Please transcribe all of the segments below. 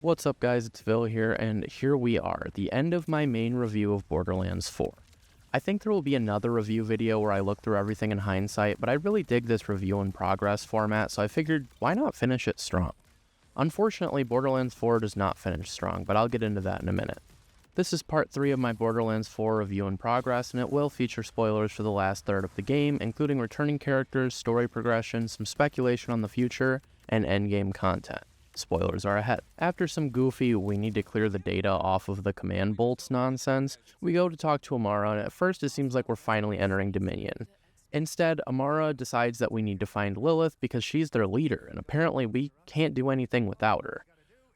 What's up guys, it's Vil here, and here we are, the end of my main review of Borderlands 4. I think there will be another review video where I look through everything in hindsight, but I really dig this review in progress format, so I figured, why not finish it strong? Unfortunately, Borderlands 4 does not finish strong, but I'll get into that in a minute. This is part 3 of my Borderlands 4 review in progress, and it will feature spoilers for the last third of the game, including returning characters, story progression, some speculation on the future, and endgame content. Spoilers are ahead. After some goofy, we need to clear the data off of the command bolts nonsense, we go to talk to Amara, and at first it seems like we're finally entering Dominion. Instead, Amara decides that we need to find Lilith because she's their leader, and apparently we can't do anything without her.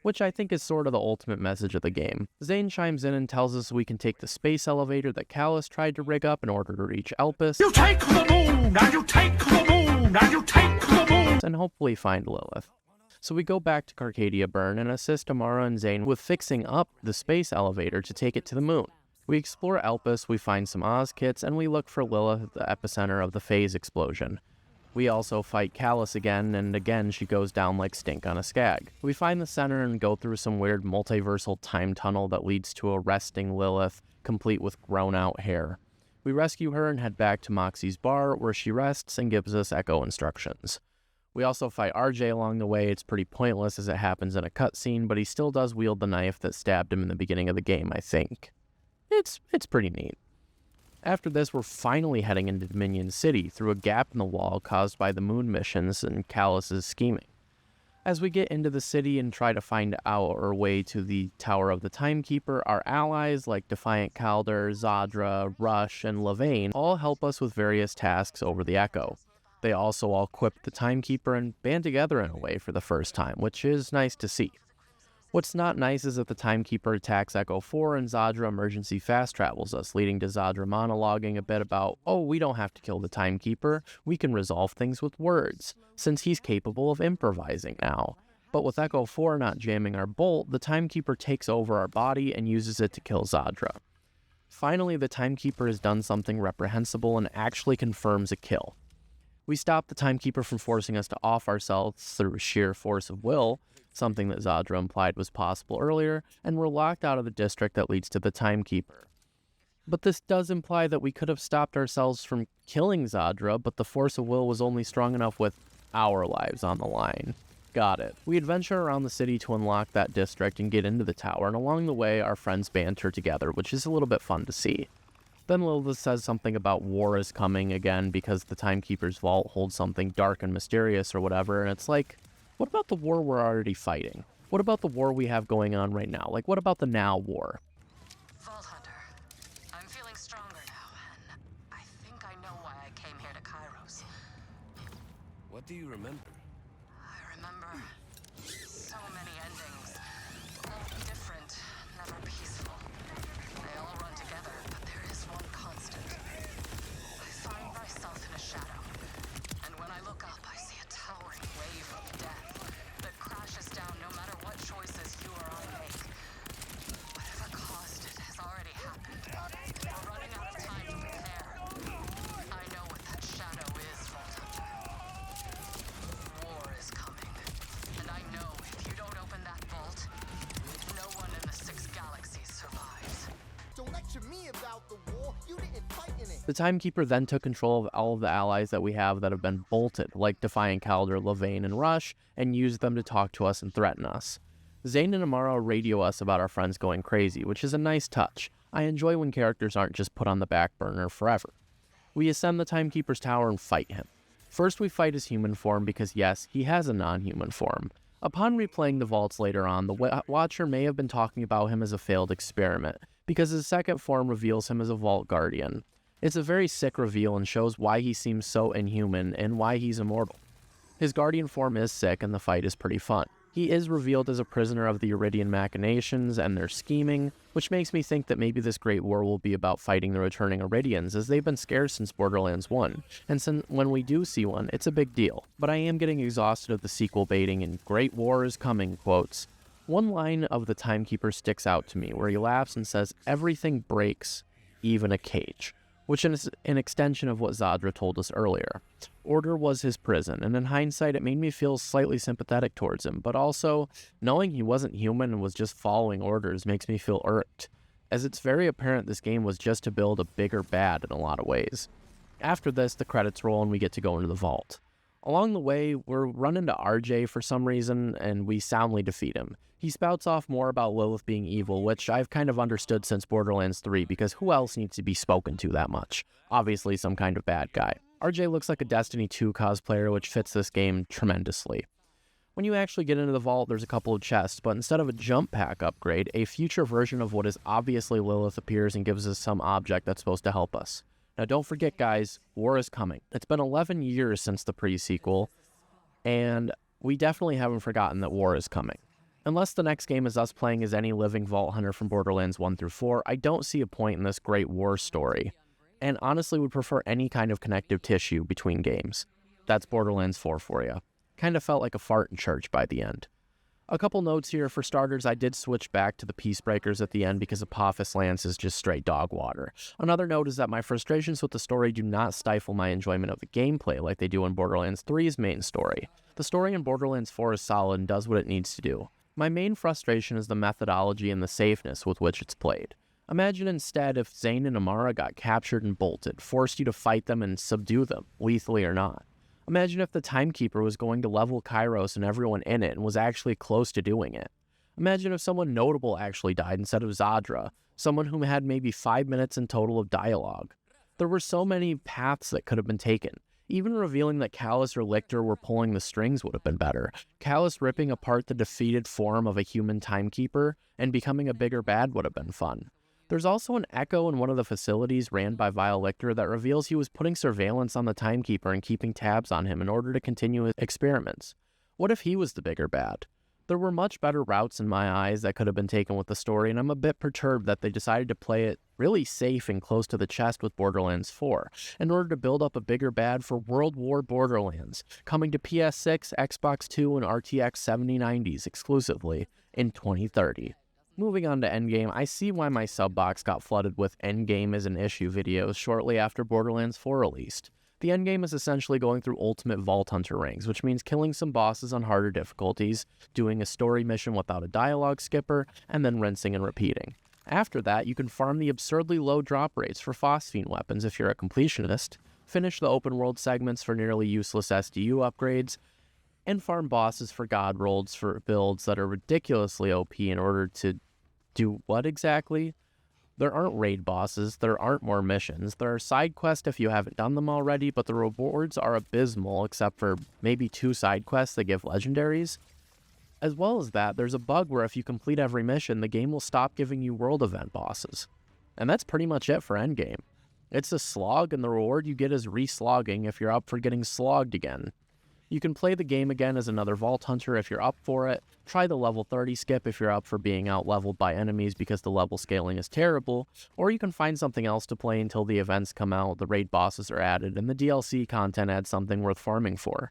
Which I think is sort of the ultimate message of the game. Zane chimes in and tells us we can take the space elevator that Callus tried to rig up in order to reach Elpis. You take the moon, and you take the moon, and you take the moon! And hopefully find Lilith. So we go back to Carcadia Burn and assist Amara and Zane with fixing up the space elevator to take it to the moon. We explore Elpis, we find some Oz kits, and we look for Lilith at the epicenter of the phase explosion. We also fight Callus again, and again she goes down like stink on a skag. We find the center and go through some weird multiversal time tunnel that leads to a resting Lilith, complete with grown-out hair. We rescue her and head back to Moxie's bar, where she rests and gives us Echo instructions. We also fight RJ along the way. It's pretty pointless as it happens in a cutscene, but he still does wield the knife that stabbed him in the beginning of the game, I think. It's pretty neat. After this, we're finally heading into Dominion City through a gap in the wall caused by the moon missions and Callus's scheming. As we get into the city and try to find our way to the Tower of the Timekeeper, our allies like Defiant Calder, Zadra, Rush, and Levane all help us with various tasks over the Echo. They also all equip the Timekeeper and band together in a way for the first time, which is nice to see. What's not nice is that the Timekeeper attacks Echo 4 and Zadra emergency fast travels us, leading to Zadra monologuing a bit about, oh, we don't have to kill the Timekeeper, we can resolve things with words, since he's capable of improvising now. But with Echo 4 not jamming our bolt, the Timekeeper takes over our body and uses it to kill Zadra. Finally, the Timekeeper has done something reprehensible and actually confirms a kill. We stop the Timekeeper from forcing us to off ourselves through sheer force of will, something that Zadra implied was possible earlier, and we're locked out of the district that leads to the Timekeeper. But this does imply that we could have stopped ourselves from killing Zadra, but the force of will was only strong enough with our lives on the line. Got it. We adventure around the city to unlock that district and get into the tower, and along the way our friends banter together, which is a little bit fun to see. Then Lilith says something about war is coming again because the Timekeeper's vault holds something dark and mysterious or whatever, and it's like, what about the war we're already fighting? What about the war we have going on right now? Like, what about the now war? Vault Hunter, I'm feeling stronger now, and I think I know why I came here to Kairos. What do you remember? I remember so many endings, all different, never peaceful. They all run together, but there is one constant. I find myself in a shadow, and when I look up, I see a towering wave of death that crashes down no matter what choices you or I make. Whatever caused it has already happened. We're running out of time to prepare. I know what that shadow is, Vault Hunter. War is coming, and I know if you don't open that vault, no one in the 6 galaxies survives. Don't lecture me about the war. You didn't fight in it. The Timekeeper then took control of all of the allies that we have that have been bolted, like Defiant Calder, Levane, and Rush, and used them to talk to us and threaten us. Zane and Amara radio us about our friends going crazy, which is a nice touch. I enjoy when characters aren't just put on the back burner forever. We ascend the Timekeeper's tower and fight him. First we fight his human form because yes, he has a non-human form. Upon replaying the vaults later on, the Watcher may have been talking about him as a failed experiment, because his second form reveals him as a Vault Guardian. It's a very sick reveal and shows why he seems so inhuman and why he's immortal. His Guardian form is sick and the fight is pretty fun. He is revealed as a prisoner of the Iridian machinations and their scheming, which makes me think that maybe this great war will be about fighting the returning Iridians, as they've been scarce since Borderlands 1, and since when we do see one, it's a big deal. But I am getting exhausted of the sequel baiting and "Great War is coming" quotes. One line of the Timekeeper sticks out to me, where he laughs and says, "Everything breaks, even a cage." which is an extension of what Zadra told us earlier. Order was his prison, and in hindsight, it made me feel slightly sympathetic towards him, but also, knowing he wasn't human and was just following orders makes me feel irked, as it's very apparent this game was just to build a bigger bad in a lot of ways. After this, the credits roll and we get to go into the vault. Along the way, we're run into RJ for some reason, and we soundly defeat him. He spouts off more about Lilith being evil, which I've kind of understood since Borderlands 3, because who else needs to be spoken to that much? Obviously some kind of bad guy. RJ looks like a Destiny 2 cosplayer, which fits this game tremendously. When you actually get into the vault, there's a couple of chests, but instead of a jump pack upgrade, a future version of what is obviously Lilith appears and gives us some object that's supposed to help us. Now don't forget guys, war is coming. It's been 11 years since the pre-sequel, and we definitely haven't forgotten that war is coming. Unless the next game is us playing as any living Vault Hunter from Borderlands 1 through 4, I don't see a point in this great war story, and honestly would prefer any kind of connective tissue between games. That's Borderlands 4 for you. Kind of felt like a fart in church by the end. A couple notes here. For starters, I did switch back to the Peacebreakers at the end because Apophis Lance is just straight dog water. Another note is that my frustrations with the story do not stifle my enjoyment of the gameplay like they do in Borderlands 3's main story. The story in Borderlands 4 is solid and does what it needs to do. My main frustration is the methodology and the safeness with which it's played. Imagine instead if Zane and Amara got captured and bolted, forced you to fight them and subdue them, lethally or not. Imagine if the Timekeeper was going to level Kairos and everyone in it and was actually close to doing it. Imagine if someone notable actually died instead of Zadra, someone who had maybe 5 minutes in total of dialogue. There were so many paths that could have been taken. Even revealing that Callus or Lictor were pulling the strings would have been better. Callus ripping apart the defeated form of a human Timekeeper and becoming a bigger bad would have been fun. There's also an echo in one of the facilities ran by Vile Lictor that reveals he was putting surveillance on the Timekeeper and keeping tabs on him in order to continue his experiments. What if he was the bigger bad? There were much better routes in my eyes that could have been taken with the story, and I'm a bit perturbed that they decided to play it really safe and close to the chest with Borderlands 4, in order to build up a bigger bad for World War Borderlands, coming to PS6, Xbox 2, and RTX 7090s exclusively in 2030. Moving on to Endgame, I see why my sub box got flooded with Endgame as an issue videos shortly after Borderlands 4 released. The endgame is essentially going through ultimate Vault Hunter ranks, which means killing some bosses on harder difficulties, doing a story mission without a dialogue skipper, and then rinsing and repeating. After that, you can farm the absurdly low drop rates for phosphine weapons if you're a completionist, finish the open world segments for nearly useless SDU upgrades, and farm bosses for god rolls for builds that are ridiculously OP in order to do what exactly? There aren't raid bosses, there aren't more missions, there are side quests if you haven't done them already, but the rewards are abysmal except for maybe 2 side quests that give legendaries. As well as that, there's a bug where if you complete every mission, the game will stop giving you world event bosses. And that's pretty much it for Endgame. It's a slog, and the reward you get is re-slogging if you're up for getting slogged again. You can play the game again as another Vault Hunter if you're up for it, try the level 30 skip if you're up for being out-leveled by enemies because the level scaling is terrible, or you can find something else to play until the events come out, the raid bosses are added, and the DLC content adds something worth farming for.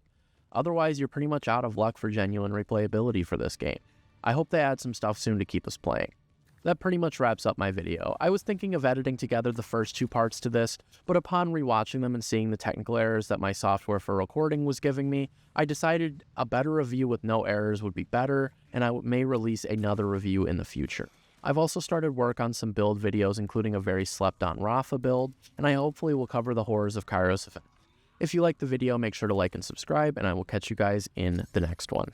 Otherwise, you're pretty much out of luck for genuine replayability for this game. I hope they add some stuff soon to keep us playing. That pretty much wraps up my video. I was thinking of editing together the first 2 parts to this, but upon rewatching them and seeing the technical errors that my software for recording was giving me, I decided a better review with no errors would be better, and I may release another review in the future. I've also started work on some build videos, including a very slept-on Rafa build, and I hopefully will cover the horrors of Kairos event. If you liked the video, make sure to like and subscribe, and I will catch you guys in the next one.